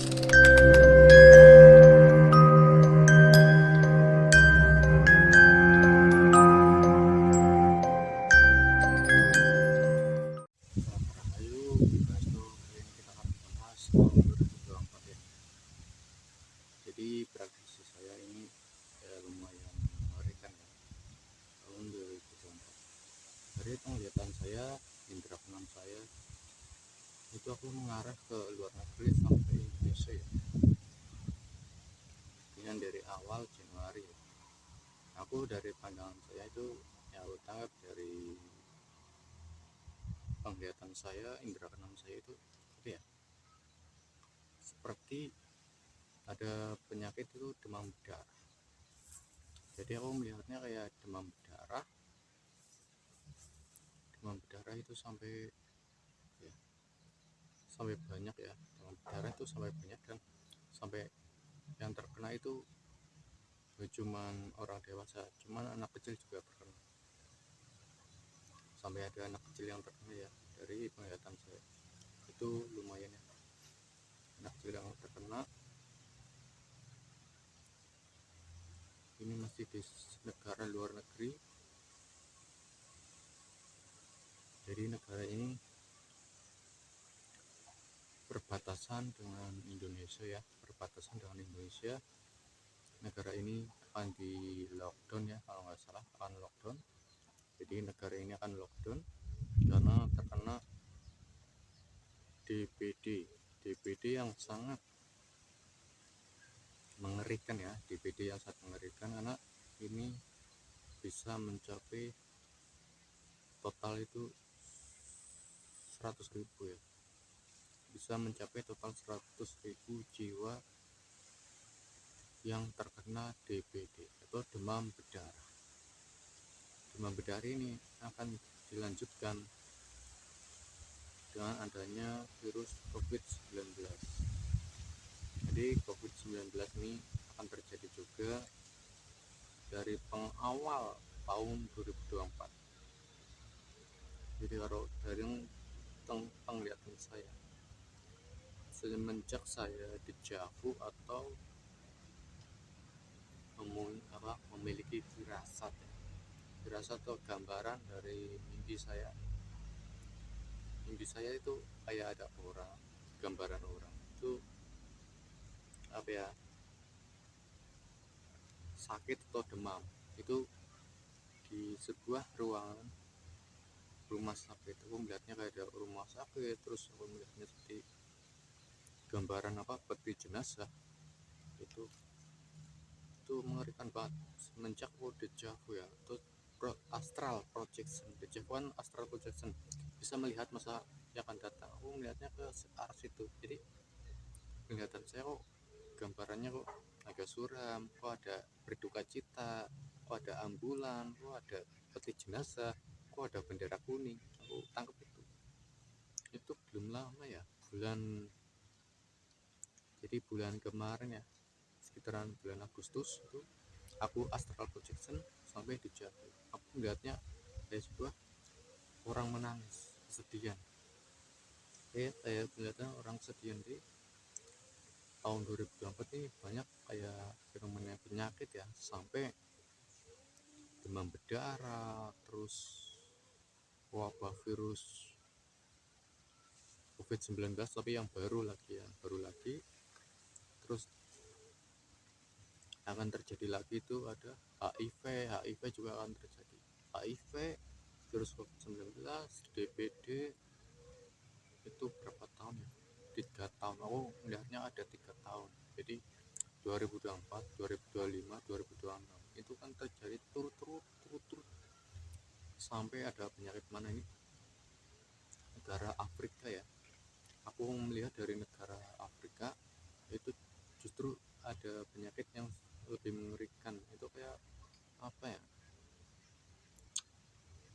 Ayo guys, tuh kali ini kita akan membahas tahun 2024 ya. Jadi prediksi saya ini lumayan mengerikan ya, tahun 2024. Dari penglihatan saya, indera keenam saya itu aku mengarah ke luar negeri sampai Indonesia ya. Dengan dari awal Januari ya. Aku dari pandangan saya itu ya aku tangkap dari penglihatan saya, indera keenam saya itu apa ya, seperti ada penyakit itu demam berdarah. Jadi aku melihatnya kayak demam berdarah itu sampai ya, sampai banyak ya, demam berdarah itu sampai banyak, dan sampai yang terkena itu gak cuman orang dewasa, cuman anak kecil juga terkena. Sampai ada anak kecil yang terkena ya, dari penglihatan saya itu lumayan ya, anak kecil yang terkena. Ini masih di negara luar negeri. Jadi negara ini berbatasan dengan Indonesia ya, berbatasan dengan Indonesia. Negara ini akan di lockdown ya, kalau nggak salah akan lockdown. Jadi negara ini akan lockdown karena terkena DBD yang sangat mengerikan ya, DBD yang sangat mengerikan, karena ini bisa mencapai total itu 100.000 ya, bisa mencapai total 100.000 jiwa yang terkena DBD atau demam berdarah. Demam berdarah ini akan dilanjutkan dengan adanya virus COVID-19. Jadi COVID-19 ini akan terjadi juga dari pengawal tahun 2024. Jadi kalau dari penglihatan saya, semenjak saya dejavu atau memiliki firasat atau gambaran dari mimpi saya itu kayak ada orang, gambaran orang itu apa ya, sakit atau demam itu di sebuah ruangan rumah sakit. Aku melihatnya kayak ada rumah sakit, terus aku melihatnya seperti gambaran peti jenazah. Itu mengerikan banget. Semenjak aku dejavu ya, itu astral projection, dejavu kan astral projection, bisa melihat masa yang akan datang. Aku melihatnya ke arah situ. Jadi penglihatan saya kok gambarannya kok agak suram, kok ada berduka cita, kok ada ambulan, kok ada peti jenazah, kok ada bendera kuning. Aku tangkap itu belum lama ya, bulan kemarin ya, sekitaran bulan Agustus itu aku astral projection sampai di Jawa. Aku melihatnya kayak sebuah orang menangis kesedihan. Saya melihatnya orang kesedihan. Di tahun 2024 ini banyak kayak fenomena penyakit ya, sampai demam berdarah, terus wabah virus COVID-19 tapi yang baru lagi, terus akan terjadi lagi itu ada HIV juga akan terjadi, HIV, virus COVID-19, DBD. Itu berapa tahun ya, 3 tahun. Aku melihatnya ada 3 tahun. Jadi 2024, 2025, 2026 itu kan terjadi turut-turut sampai ada penyakit mana ini, negara Afrika ya. Aku melihat dari negara Afrika itu justru ada penyakit yang lebih mengerikan. Itu kayak apa ya,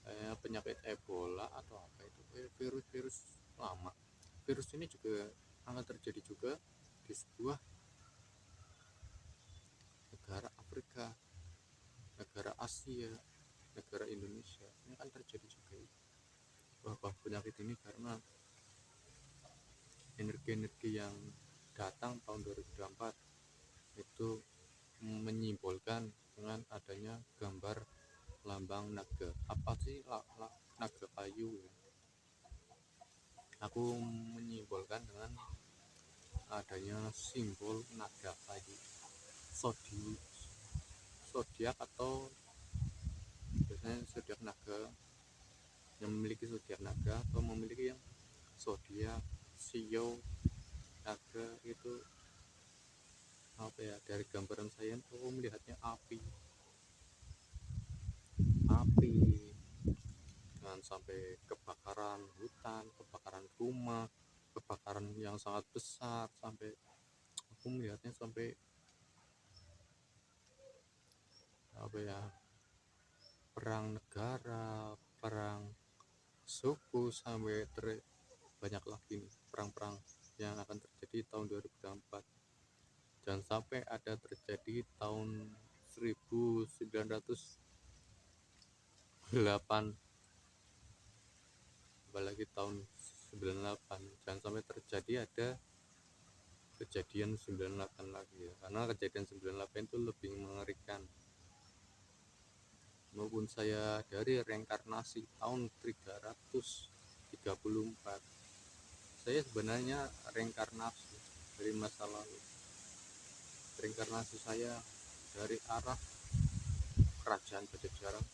kayak penyakit Ebola atau apa, itu kayak virus lama. Virus ini juga akan terjadi juga di sebuah negara Afrika, negara Asia, negara Indonesia. Ini akan terjadi juga wabah penyakit ini karena energi yang datang tahun 2024 itu menyimbolkan dengan adanya gambar lambang naga. Apa sih naga kayu ya? Aku menyimbolkan dengan adanya simbol naga kayu, zodiak atau biasanya zodiak naga, yang memiliki zodiak naga atau memiliki yang zodiak Sio naga itu apa ya, dari gambaran saya aku melihatnya api dengan sampai kebakaran hutan, kebakaran rumah, kebakaran yang sangat besar, sampai aku melihatnya sampai apa ya, perang negara, perang suku, sampai banyak lagi nih perang-perang yang akan terjadi tahun 2024 dan sampai ada terjadi tahun 1908, apalagi tahun 98, jangan sampai terjadi ada kejadian 98 lagi ya, karena kejadian 98 itu lebih mengerikan. Maupun saya dari reinkarnasi tahun 334, saya sebenarnya reinkarnasi dari masa lalu. Reinkarnasi saya dari arah kerajaan Pajajaran,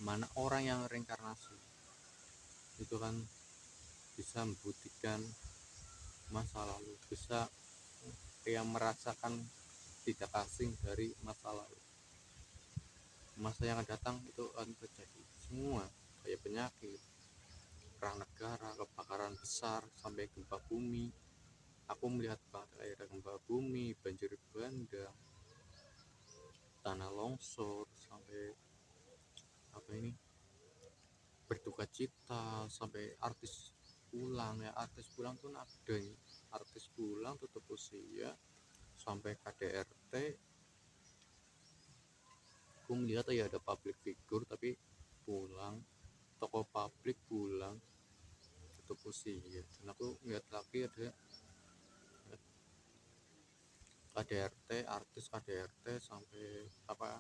mana orang yang reinkarnasi itu kan bisa membuktikan masa lalu, bisa yang merasakan tidak asing dari masa lalu. Masa yang akan datang itu akan terjadi semua, kayak penyakit, perang negara, kebakaran besar, sampai gempa bumi. Aku melihat banget ada gempa bumi, banjir bandang, tanah longsor, sampai apa ini, berduka cita, sampai artis pulang ya, artis pulang tuh ada nih, artis pulang tutup usia, sampai KDRT. Aku melihat ya ada public figure tapi pulang, tokoh publik pulang tutup usia. Dan aku melihat lagi ada KDRT, artis KDRT sampai apa,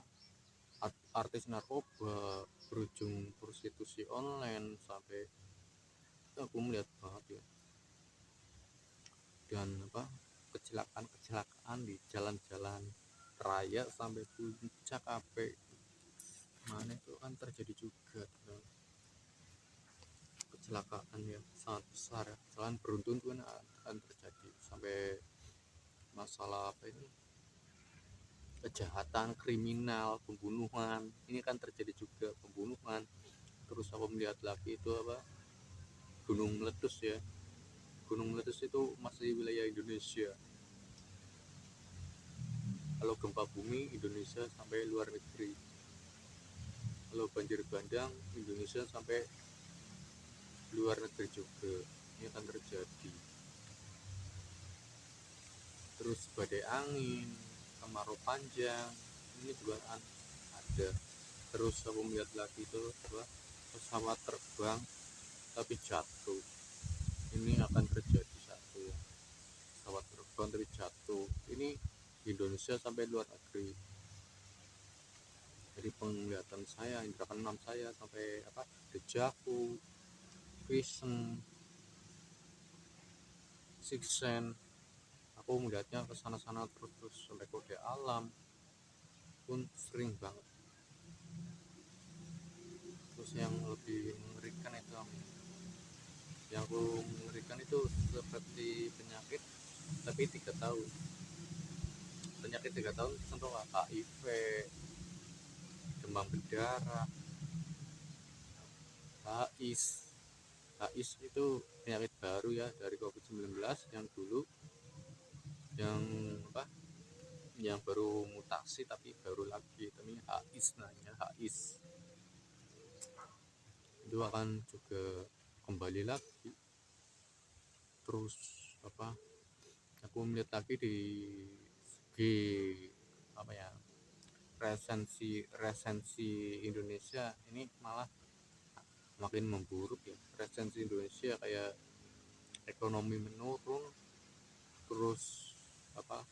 artis narkoba berujung prostitusi online, sampai aku melihat banget ya. Dan apa, kecelakaan di jalan-jalan raya sampai puncak apa mana itu kan terjadi juga. Kecelakaan yang sangat besar ya, kecelakaan beruntun itu kan akan terjadi, sampai masalah apa ini, kejahatan kriminal, pembunuhan, ini kan terjadi juga pembunuhan. Terus aku melihat lagi itu apa, gunung meletus ya, gunung meletus itu masih wilayah Indonesia. Kalau gempa bumi Indonesia sampai luar negeri, kalau banjir bandang Indonesia sampai luar negeri juga, ini akan terjadi. Terus badai angin, kemarau panjang, ini juga ada. Terus aku melihat lagi itu apa, pesawat terbang tapi jatuh, ini akan terjadi satu ya, pesawat terbang tapi jatuh, ini di Indonesia sampai luar negeri. Jadi penglihatan saya, indra keenam saya sampai apa, dejavu, vision, six sense, aku melihatnya ke sana-sana terus sampai kode alam pun sering banget. Terus yang lebih mengerikan itu, yang aku mengerikan itu seperti penyakit tapi 3 tahun, penyakit 3 tahun contoh HIV, demam berdarah, AIDS itu penyakit baru ya dari COVID-19 yang dulu, yang apa, yang baru mutasi tapi baru lagi, tapi AIDS namanya, AIDS itu akan juga kembali lagi. Terus apa, aku melihat lagi di segi apa ya, resensi Indonesia ini malah makin memburuk ya. Resensi Indonesia kayak ekonomi menurun, terus apa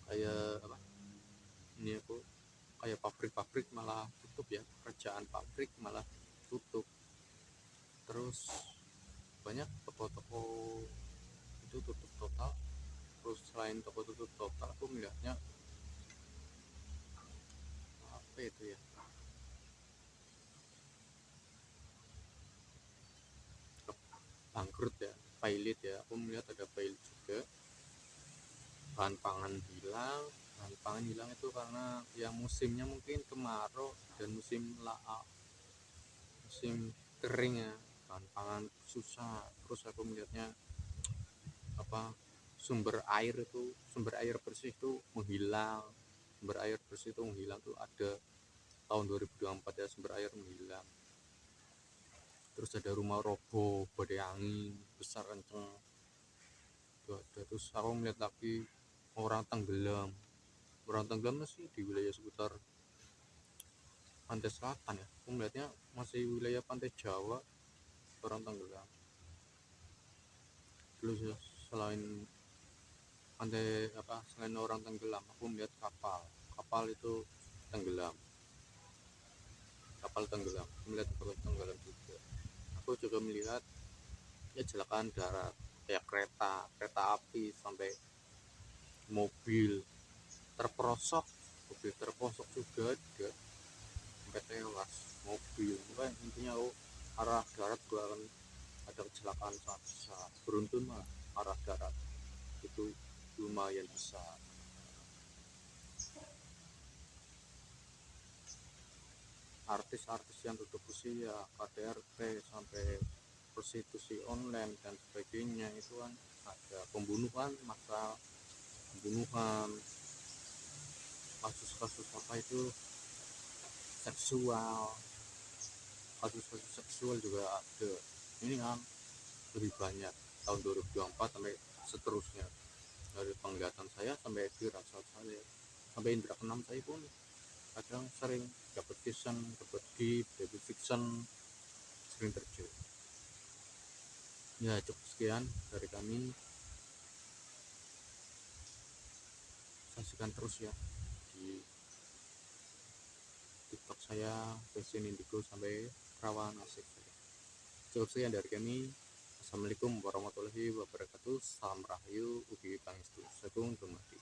kayak apa ini aku kayak pabrik-pabrik malah tutup ya, pekerjaan pabrik malah tutup, terus banyak toko-toko itu tutup total. Terus selain toko tutup total, aku melihatnya apa itu ya, bangkrut ya, pilot ya, aku melihat ada pilot juga. Bahan pangan hilang itu karena ya musimnya mungkin kemarau dan musim kering ya, bahan pangan susah. Terus aku melihatnya apa sumber air bersih itu menghilang. Sumber air bersih itu menghilang tuh ada tahun 2024 ya, sumber air menghilang. Terus ada rumah roboh, badai angin besar kenceng itu ada. Terus aku melihat lagi orang tenggelam masih di wilayah sekitar pantai selatan ya, aku melihatnya masih wilayah pantai Jawa, orang tenggelam. Terus ya, selain selain orang tenggelam, aku melihat kapal itu tenggelam, aku melihat kapal tenggelam juga. Aku juga melihat ya kecelakaan darat kayak kereta api sampai mobil terperosok juga ada sampai tewas mobil. Bukan intinya arah darat gua akan ada kecelakaan sangat besar. Beruntun mah arah darat itu lumayan besar. Artis-artis yang tutup usia, KDRT, sampai prostitusi online dan sebagainya, itu kan ada pembunuhan massal, pembunuhan, kasus-kasus apa itu seksual, kasus-kasus seksual juga ada. Ini kan lebih banyak tahun 2024 sampai seterusnya. Dari penglihatan saya sampai dirasa saya sampai indra keenam saya pun kadang sering dapat vision, dapat gift, dapat fiction, sering terjadi. Ya cukup sekian dari kami, saksikan terus ya di TikTok saya, Fashion Indigo sampai Rawan Asik. Cukup sekian dari kami. Assalamualaikum warahmatullahi wabarakatuh. Salam Rahayu, Ugi Pangestu, Sagung Dumadi.